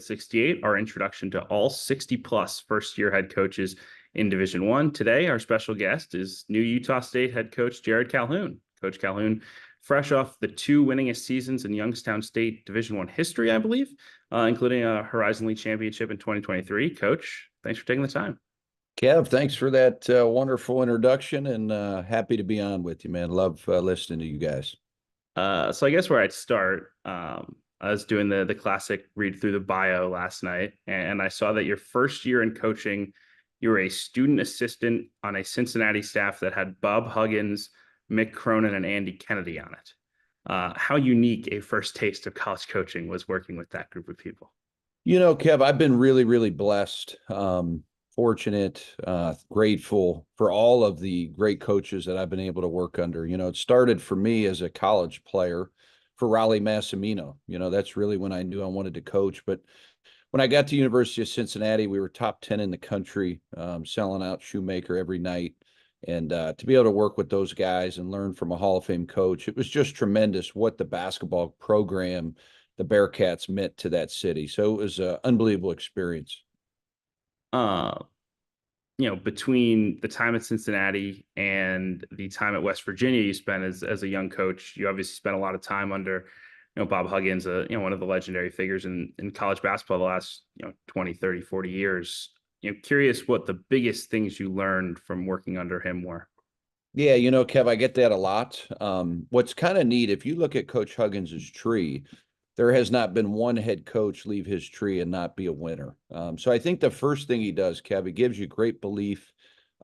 68, our introduction to all 60-plus first-year head coaches in Division I. Today, our special guest is new Utah State head coach Jerrod Calhoun. Coach Calhoun, fresh off the two winningest seasons in Youngstown State Division I history, I believe, including a Horizon League championship in 2023. Coach, thanks for taking the time. Kev, thanks for that wonderful introduction, and happy to be on with you, man. Love listening to you guys. So I guess where I'd start, I was doing the classic read through the bio last night, and I saw that your first year in coaching, you were a student assistant on a Cincinnati staff that had Bob Huggins, Mick Cronin, and Andy Kennedy on it. How unique a first taste of college coaching was working with that group of people. You know, Kev, I've been really, really blessed, fortunate, grateful for all of the great coaches that I've been able to work under. You know, it started for me as a college player for Raleigh Massimino. You know, that's really when I knew I wanted to coach. But when I got to University of Cincinnati, we were top 10 in the country, selling out Shoemaker every night. And to be able to work with those guys and learn from a Hall of Fame coach, it was just tremendous what the basketball program, the Bearcats, meant to that city. So it was an unbelievable experience. Between the time at Cincinnati and the time at West Virginia you spent as a young coach, you obviously spent a lot of time under, Bob Huggins, one of the legendary figures in college basketball the last, 20, 30, 40 years. Curious what the biggest things you learned from working under him were. Yeah, you know, Kev, I get that a lot. What's kind of neat, if you look at Coach Huggins's tree, there has not been one head coach leave his tree and not be a winner. So I think the first thing he does, Kev, he gives you great belief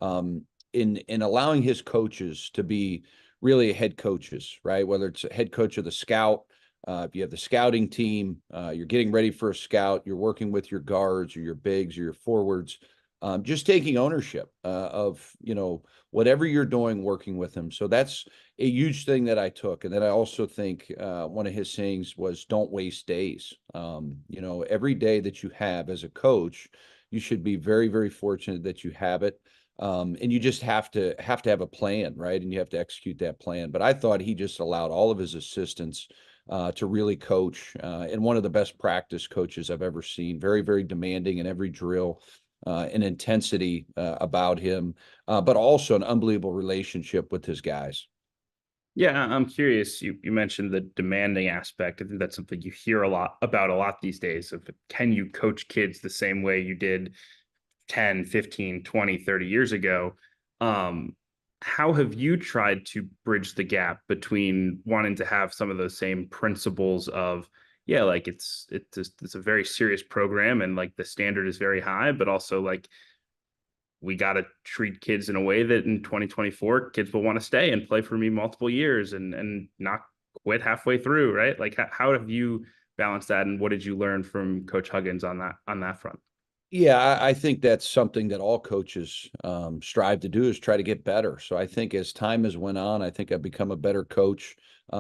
in allowing his coaches to be really head coaches, right? Whether it's a head coach of the scout, if you have the scouting team, you're getting ready for a scout, you're working with your guards or your bigs or your forwards, just taking ownership of, whatever you're doing, working with them. So that's a huge thing that I took. And then I also think one of his sayings was, don't waste days. Every day that you have as a coach, you should be very, very fortunate that you have it. And you just have to have a plan, right? And you have to execute that plan. But I thought he just allowed all of his assistants to really coach, and one of the best practice coaches I've ever seen. Very, very demanding in every drill, an intensity about him, but also an unbelievable relationship with his guys. Yeah, I'm curious. You mentioned the demanding aspect. I think that's something you hear a lot these days of, can you coach kids the same way you did 10, 15, 20, 30 years ago? How have you tried to bridge the gap between wanting to have some of those same principles of, like it's a very serious program and like the standard is very high, but also like we got to treat kids in a way that in 2024 kids will want to stay and play for me multiple years and not quit halfway through, right? Like how have you balanced that, and what did you learn from Coach Huggins on that front? Yeah, I think that's something that all coaches strive to do, is try to get better. So I think as time has went on, I think I've become a better coach,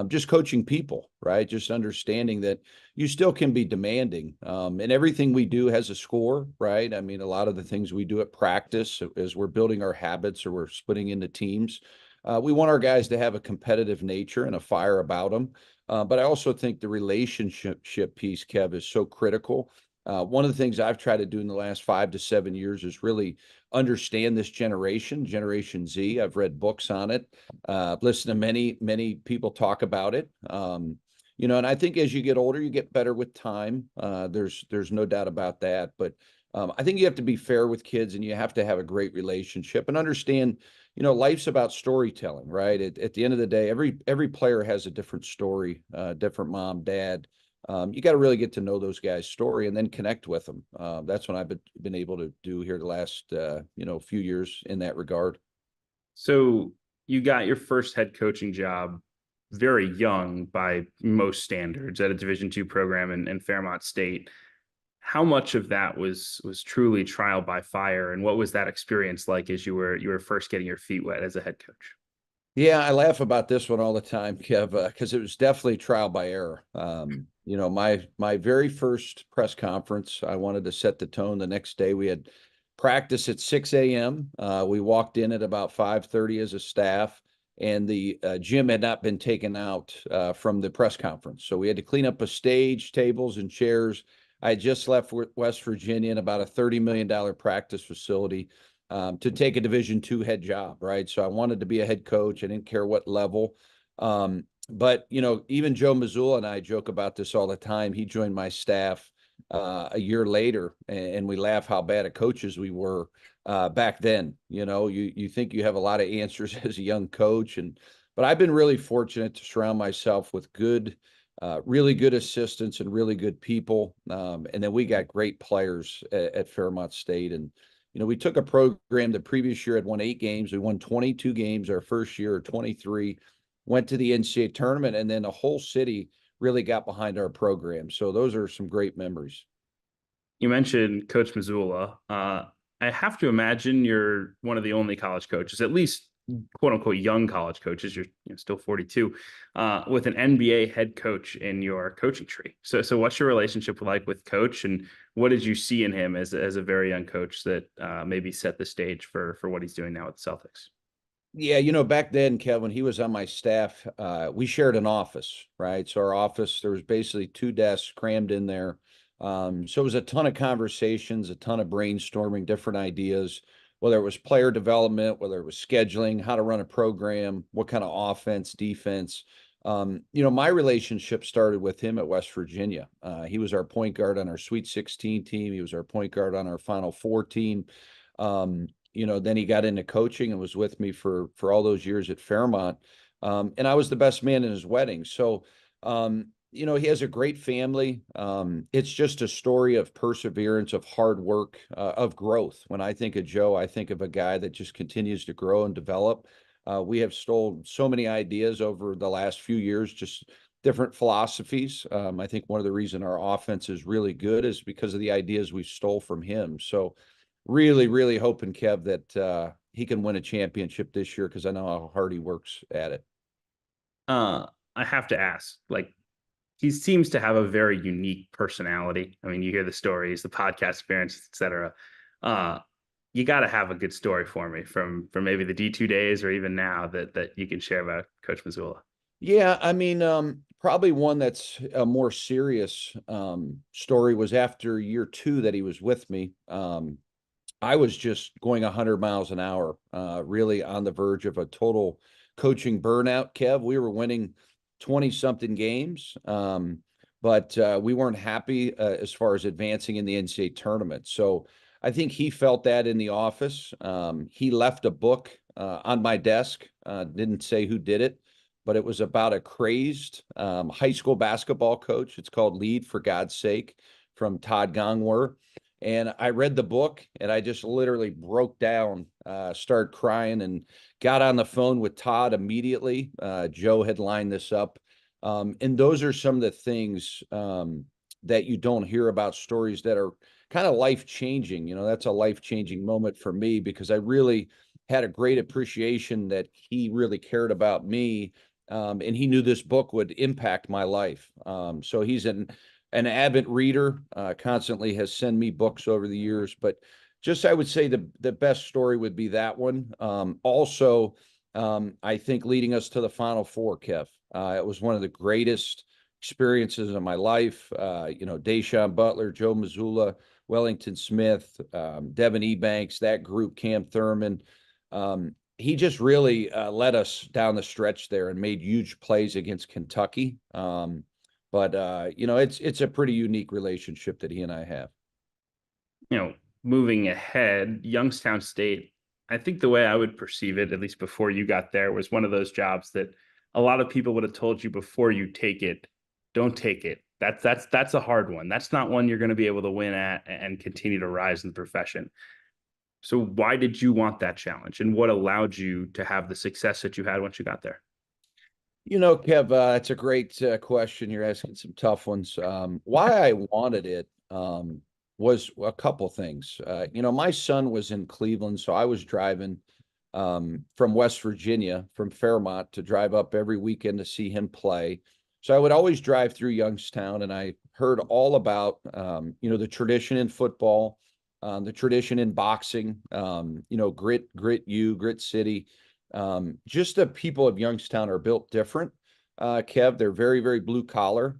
just coaching people, right? Just understanding that you still can be demanding, and everything we do has a score, right? I mean, a lot of the things we do at practice as we're building our habits or we're splitting into teams, we want our guys to have a competitive nature and a fire about them. But I also think the relationship piece, Kev, is so critical. One of the things I've tried to do in the last 5 to 7 years is really understand this Generation Z. I've read books on it, listened to many, many people talk about it. And I think as you get older, you get better with time. There's no doubt about that. But I think you have to be fair with kids, and you have to have a great relationship and understand, life's about storytelling, right? At the end of the day, every player has a different story, different mom, dad. You got to really get to know those guys' story and then connect with them. That's what I've been able to do here the last, few years in that regard. So you got your first head coaching job very young by most standards at a Division II program in Fairmont State. How much of that was truly trial by fire, and what was that experience like as you were first getting your feet wet as a head coach? Yeah, I laugh about this one all the time, Kev, because it was definitely trial by error. My very first press conference, I wanted to set the tone. The next day we had practice at 6 a.m. We walked in at about 5:30 as a staff, and the gym had not been taken out from the press conference. So we had to clean up a stage, tables, and chairs. I had just left West Virginia in about a $30 million practice facility to take a Division II head job, right? So I wanted to be a head coach. I didn't care what level. But, even Joe Mazzulla and I joke about this all the time. He joined my staff a year later, and we laugh how bad at coaches we were back then. You think you have a lot of answers as a young coach, but I've been really fortunate to surround myself with really good assistants and really good people. And then we got great players at Fairmont State. And, we took a program the previous year had won 8 games. We won 22 games our first year, 23, went to the NCAA tournament, and then the whole city really got behind our program. So those are some great memories. You mentioned Coach Missoula. I have to imagine you're one of the only college coaches, at least quote unquote young college coaches. You're still 42, with an NBA head coach in your coaching tree. So what's your relationship like with Coach, and what did you see in him as a very young coach that maybe set the stage for what he's doing now with the Celtics? Yeah, back then, Kevin, he was on my staff. We shared an office, right? So our office, there was basically 2 desks crammed in there. So it was a ton of conversations, a ton of brainstorming, different ideas, whether it was player development, whether it was scheduling, how to run a program, what kind of offense, defense. My relationship started with him at West Virginia. He was our point guard on our Sweet 16 team. He was our point guard on our Final Four team. Then he got into coaching and was with me for all those years at Fairmont. And I was the best man in his wedding. So, he has a great family. It's just a story of perseverance, of hard work, of growth. When I think of Joe, I think of a guy that just continues to grow and develop. We have stole so many ideas over the last few years, just different philosophies. I think one of the reasons our offense is really good is because of the ideas we stole from him. So really, really hoping, Kev, that he can win a championship this year, because I know how hard he works at it. I have to ask, like, he seems to have a very unique personality. I mean, you hear the stories, the podcast appearances, etc. You got to have a good story for me from maybe the D2 days or even now that you can share about Coach Missoula. Yeah, I mean, probably one that's a more serious story was after year 2 that he was with me. I was just going 100 miles an hour, really on the verge of a total coaching burnout, Kev. We were winning 20-something games, but we weren't happy as far as advancing in the NCAA tournament. So I think he felt that in the office. He left a book on my desk, didn't say who did it, but it was about a crazed high school basketball coach. It's called Lead for God's Sake, from Todd Gongwer. And I read the book and I just literally broke down, started crying, and got on the phone with Todd immediately. Joe had lined this up. And those are some of the things that you don't hear about, stories that are kind of life-changing. That's a life-changing moment for me, because I really had a great appreciation that he really cared about me. And he knew this book would impact my life. So he's an avid reader, constantly has sent me books over the years, but just, I would say the best story would be that one. Also, I think leading us to the Final Four, Kev, it was one of the greatest experiences of my life. Deshaun Butler, Joe Mazzulla, Wellington Smith, Devin Ebanks, that group, Cam Thurman. He just really led us down the stretch there and made huge plays against Kentucky. But it's a pretty unique relationship that he and I have. Moving ahead, Youngstown State, I think the way I would perceive it, at least before you got there, was one of those jobs that a lot of people would have told you before you take it, don't take it. That's a hard one. That's not one you're going to be able to win at and continue to rise in the profession. So why did you want that challenge, and what allowed you to have the success that you had once you got there? Kev, it's a great question. You're asking some tough ones. Why I wanted it was a couple things. My son was in Cleveland, so I was driving from West Virginia, from Fairmont, to drive up every weekend to see him play. So I would always drive through Youngstown, and I heard all about, the tradition in football, the tradition in boxing, Grit City. Just the people of Youngstown are built different. Kev, they're very, very blue collar.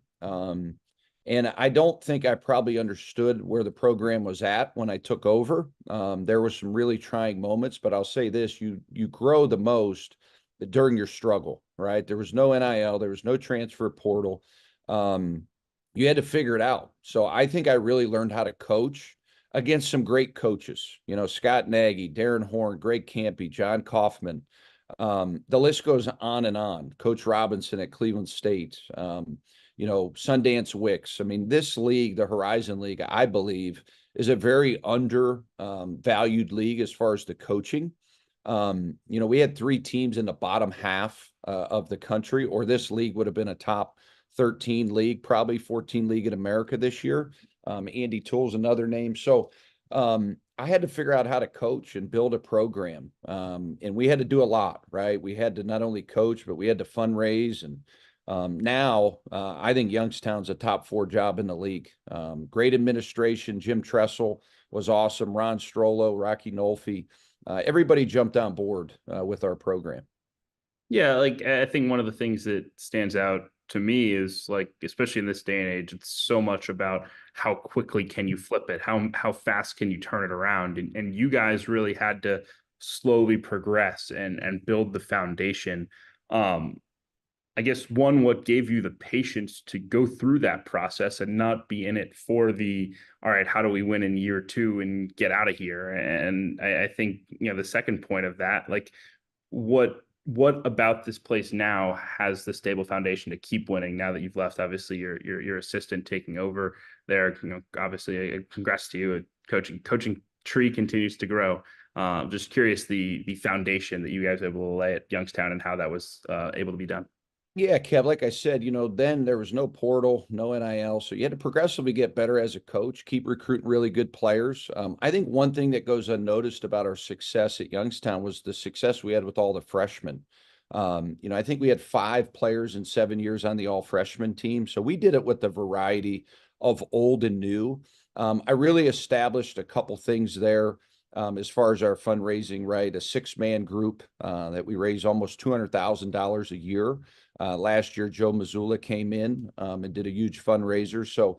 And I don't think I probably understood where the program was at when I took over. There were some really trying moments, but I'll say this, you grow the most during your struggle, right? There was no NIL, there was no transfer portal. You had to figure it out. So I think I really learned how to coach against some great coaches, Scott Nagy, Darren Horn, Greg Campy, John Kaufman. The list goes on and on. Coach Robinson at Cleveland State, Sundance Wicks. I mean, this league, the Horizon League, I believe, is a very valued league as far as the coaching. We had 3 teams in the bottom half of the country, or this league would have been a top 13 league, probably 14 league in America this year. Andy Toole's another name. So I had to figure out how to coach and build a program. And we had to do a lot, right? We had to not only coach, but we had to fundraise. And now I think Youngstown's a top 4 job in the league. Great administration. Jim Tressel was awesome. Ron Strollo, Rocky Nolfi. Everybody jumped on board with our program. Yeah, like I think one of the things that stands out to me is like, especially in this day and age, it's so much about how quickly can you flip it, how fast can you turn it around, and you guys really had to slowly progress and build the foundation. I guess what gave you the patience to go through that process and not be in it for all right, how do we win in year 2 and get out of here? And I think, the second point of that, like what about this place now has the stable foundation to keep winning now that you've left? Obviously your assistant taking over there, obviously congrats to you. Coaching tree continues to grow. Just curious the foundation that you guys were able to lay at Youngstown and how that was able to be done. Yeah, Kev, like I said, then there was no portal, no NIL. So you had to progressively get better as a coach, keep recruiting really good players. I think one thing that goes unnoticed about our success at Youngstown was the success we had with all the freshmen. I think we had 5 players in 7 years on the all freshman team. So we did it with a variety of old and new. I really established a couple things there. As far as our fundraising, right? A 6-man group that we raise almost $200,000 a year. Last year, Joe Mazzulla came in and did a huge fundraiser. So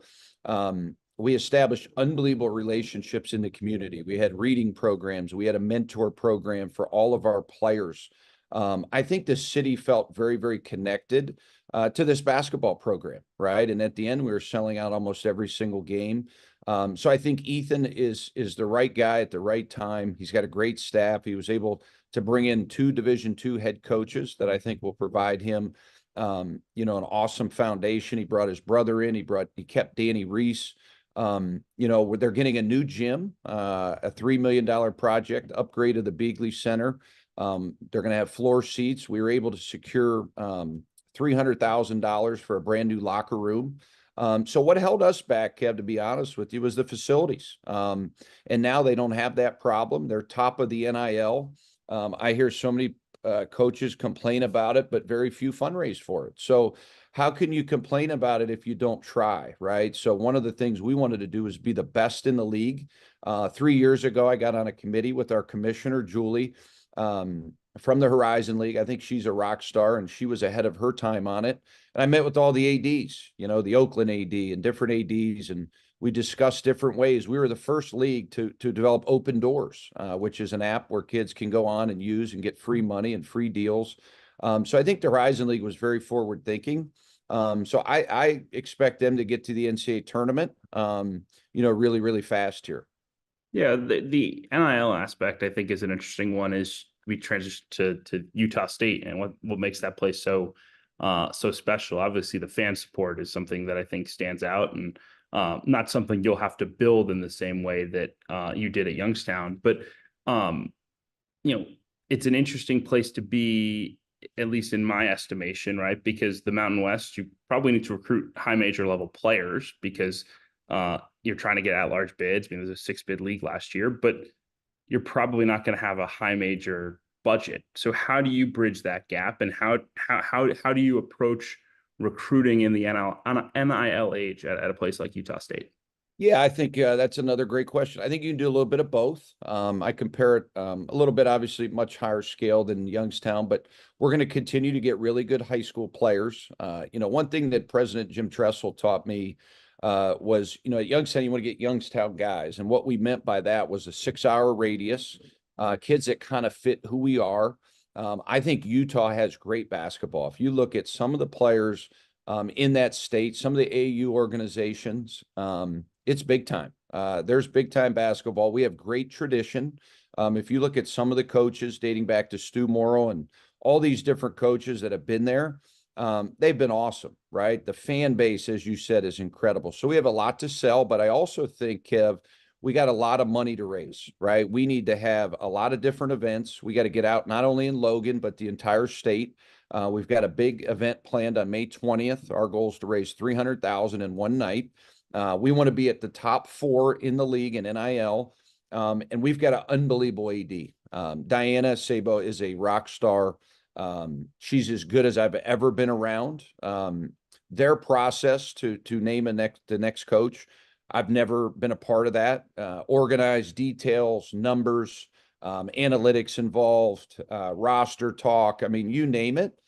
we established unbelievable relationships in the community. We had reading programs. We had a mentor program for all of our players. I think the city felt very, very connected to this basketball program, right? And at the end, we were selling out almost every single game. So I think Ethan is the right guy at the right time. He's got a great staff. He was able to bring in 2 Division II head coaches that I think will provide him, an awesome foundation. He brought his brother in. He kept Danny Reese. They're getting a new gym, a $3 million project, upgrade of the Beagley Center. They're going to have floor seats. We were able to secure $300,000 for a brand new locker room. So what held us back, Kev, to be honest with you, was the facilities. And now they don't have that problem. They're top of the NIL. I hear so many coaches complain about it, but very few fundraise for it. So how can you complain about it if you don't try, right? So one of the things we wanted to do is be the best in the league. 3 years ago, I got on a committee with our commissioner, Julie, from the Horizon League. I think she's a rock star, and she was ahead of her time on it. And I met with all the ADs, the Oakland AD and different ADs, and we discussed different ways. We were the first league to develop Open Doors, which is an app where kids can go on and use and get free money and free deals. So I think the Horizon League was very forward thinking. So I expect them to get to the NCAA tournament, really, really fast here. Yeah, the NIL aspect I think is an interesting one. Is we transition to Utah State and what makes that place so special. Obviously, the fan support is something that I think stands out, and not something you'll have to build in the same way that you did at Youngstown. But it's an interesting place to be, at least in my estimation, right? Because the Mountain West, you probably need to recruit high major level players because you're trying to get at large bids. I mean, there's a 6-bid league last year, but you're probably not going to have a high major budget. So how do you bridge that gap, and how do you approach recruiting in the NIL age at a place like Utah State? Yeah, I think that's another great question. I think you can do a little bit of both. I compare it a little bit, obviously, much higher scale than Youngstown, but we're going to continue to get really good high school players. One thing that President Jim Tressel taught me was, at Youngstown, you want to get Youngstown guys. And what we meant by that was a 6-hour radius, kids that kind of fit who we are. I think Utah has great basketball. If you look at some of the players in that state, some of the AU organizations, it's big time. There's big time basketball. We have great tradition. If you look at some of the coaches dating back to Stu Morrill and all these different coaches that have been there, they've been awesome, right? The fan base, as you said, is incredible. So we have a lot to sell, but I also think, Kev, we got a lot of money to raise, right? We need to have a lot of different events. We got to get out not only in Logan, but the entire state. We've got a big event planned on May 20th. Our goal is to raise $300,000 in one night. We want to be at the top 4 in the league in NIL. And we've got an unbelievable AD. Diana Sabo is a rock star. She's as good as I've ever been around. Their process to name the next coach, I've never been a part of that. Organized details, numbers, analytics involved, roster talk. I mean, you name it.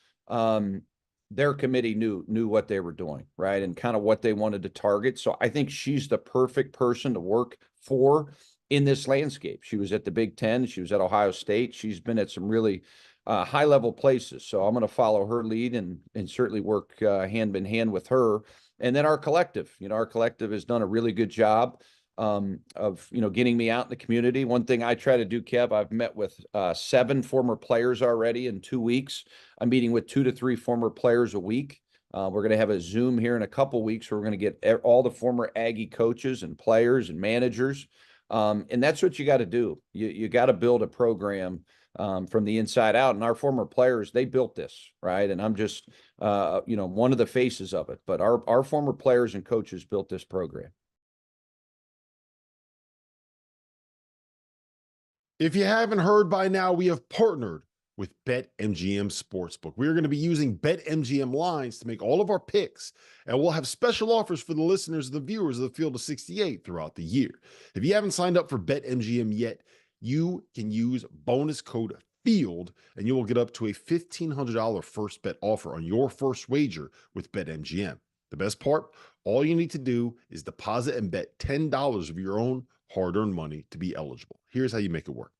Their committee knew what they were doing, right? And kind of what they wanted to target. So I think she's the perfect person to work for in this landscape. She was at the Big Ten. She was at Ohio State. She's been at some really high-level places. So I'm going to follow her lead and certainly work hand in hand with her. And then our collective, our collective has done a really good job of, getting me out in the community. One thing I try to do, Kev, I've met with 7 former players already in 2 weeks. I'm meeting with 2 to 3 former players a week. We're going to have a Zoom here in a couple weeks where we're going to get all the former Aggie coaches and players and managers. And that's what you got to do. You got to build a program from the inside out. And our former players, they built this, right? And I'm just, one of the faces of it. But our former players and coaches built this program. If you haven't heard by now, we have partnered with BetMGM Sportsbook. We are going to be using BetMGM lines to make all of our picks, and we'll have special offers for the listeners and the viewers of the Field of 68 throughout the year. If you haven't signed up for BetMGM yet, you can use bonus code FIELD, and you will get up to a $1,500 first bet offer on your first wager with BetMGM. The best part, all you need to do is deposit and bet $10 of your own hard-earned money to be eligible. Here's how you make it work.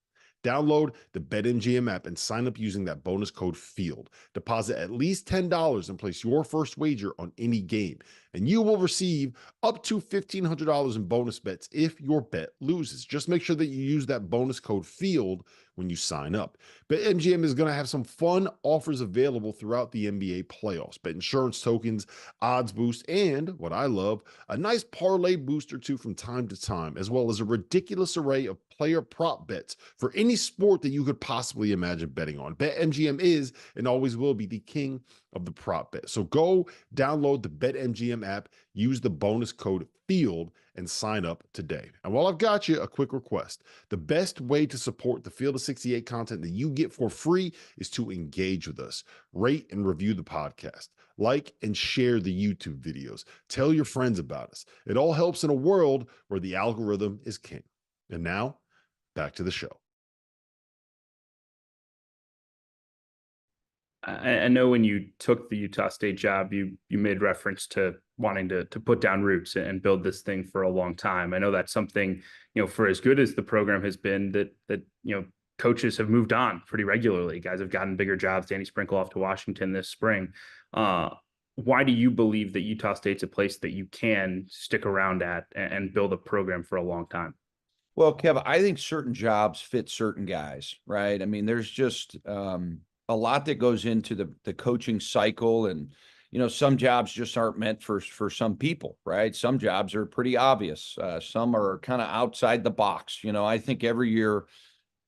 Download the BetMGM app and sign up using that bonus code FIELD. Deposit at least $10 and place your first wager on any game, and you will receive up to $1,500 in bonus bets if your bet loses. Just make sure that you use that bonus code FIELD when you sign up. BetMGM is going to have some fun offers available throughout the NBA playoffs. Bet insurance tokens, odds boost, and what I love, a nice parlay boost or two from time to time, as well as a ridiculous array of player prop bets for any sport that you could possibly imagine betting on. BetMGM is and always will be the king of the prop bet. So go download the BetMGM app, use the bonus code FIELD, and sign up today. And while I've got you, a quick request. The best way to support the Field of 68 content that you get for free is to engage with us. Rate and review the podcast. Like and share the YouTube videos. Tell your friends about us. It all helps in a world where the algorithm is king. And now, back to the show. I know when you took the Utah State job, you made reference to wanting to put down roots and build this thing for a long time. I know that's something, for as good as the program has been, that coaches have moved on pretty regularly. Guys have gotten bigger jobs. Danny Sprinkle off to Washington this spring. Why do you believe that Utah State's a place that you can stick around at and build a program for a long time? Well, Kev, I think certain jobs fit certain guys, right? I mean, there's just a lot that goes into the coaching cycle, and some jobs just aren't meant for some people, right? Some jobs are pretty obvious. Some are kind of outside the box. I think every year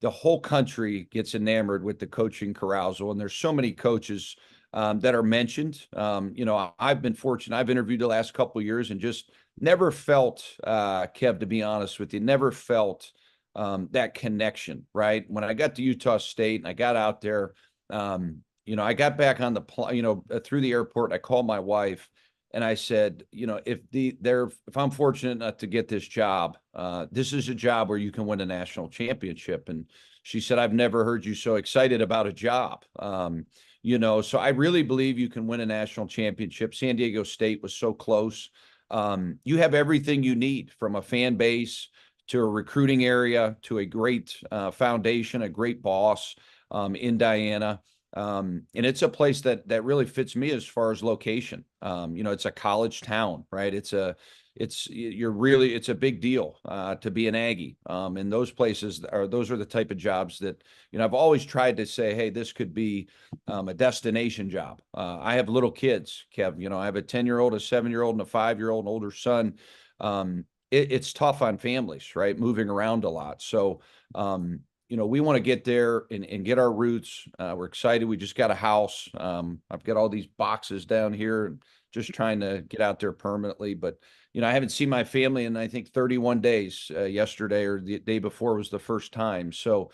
the whole country gets enamored with the coaching carousel, and there's so many coaches that are mentioned. I've been fortunate. I've interviewed the last couple of years and just never felt, Kev, to be honest with you, never felt that connection, right? When I got to Utah State and I got out there, I got back on the through the airport, I called my wife and I said, if I'm fortunate enough to get this job, this is a job where you can win a national championship. And she said, I've never heard you so excited about a job. So I really believe you can win a national championship. San Diego State was so close. you have everything you need, from a fan base to a recruiting area to a great foundation, a great boss in Diana. And it's a place that really fits me as far as location. It's a college town, right? It's a big deal to be an Aggie. And those are the type of jobs that, I've always tried to say, hey, this could be a destination job. I have little kids, Kev. I have a 10-year-old, a 7-year-old, and a 5-year-old, an older son. It's tough on families, right? Moving around a lot. So, we want to get there and get our roots. We're excited. We just got a house. I've got all these boxes down here and just trying to get out there permanently. But, I haven't seen my family in, I think, 31 days. Yesterday or the day before was the first time. So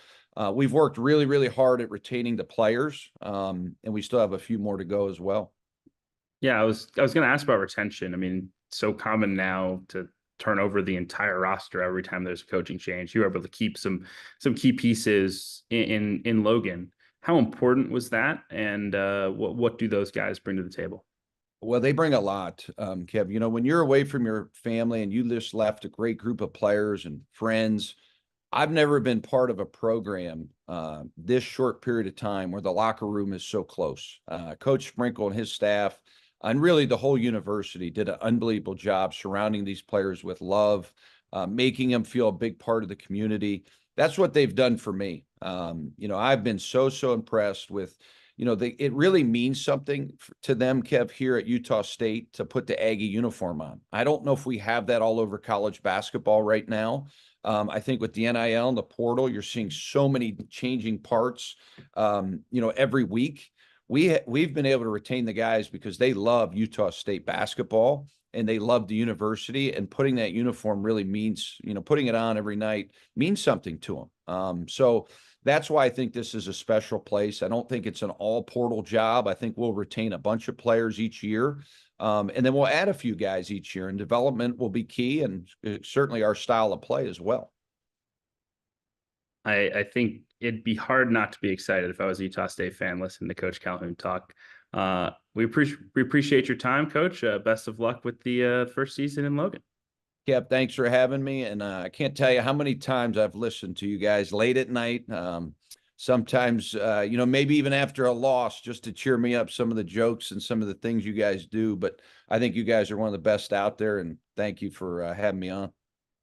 we've worked really, really hard at retaining the players. And we still have a few more to go as well. Yeah, I was going to ask about retention. I mean, so common now to turn over the entire roster every time there's a coaching change. You were able to keep some key pieces in Logan. How important was that? And what do those guys bring to the table? Well, they bring a lot, Kev. When you're away from your family and you just left a great group of players and friends, I've never been part of a program this short period of time where the locker room is so close. Coach Sprinkle and his staff, and really the whole university, did an unbelievable job surrounding these players with love, making them feel a big part of the community. That's what they've done for me. I've been so impressed with, it really means something to them, Kev, here at Utah State to put the Aggie uniform on. I don't know if we have that all over college basketball right now. I think with the NIL and the portal, you're seeing so many changing parts, every week. We've been able to retain the guys because they love Utah State basketball and they love the university, and putting that uniform really means, putting it on every night means something to them. So that's why I think this is a special place. I don't think it's an all portal job. I think we'll retain a bunch of players each year. And then we'll add a few guys each year, and development will be key, and certainly our style of play as well. I think it'd be hard not to be excited if I was a Utah State fan listening to Coach Calhoun talk. We appreciate your time, Coach. Best of luck with the first season in Logan. Kev, thanks for having me. And I can't tell you how many times I've listened to you guys late at night. Sometimes, maybe even after a loss, just to cheer me up, some of the jokes and some of the things you guys do. But I think you guys are one of the best out there. And thank you for having me on.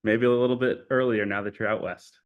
Maybe a little bit earlier now that you're out west.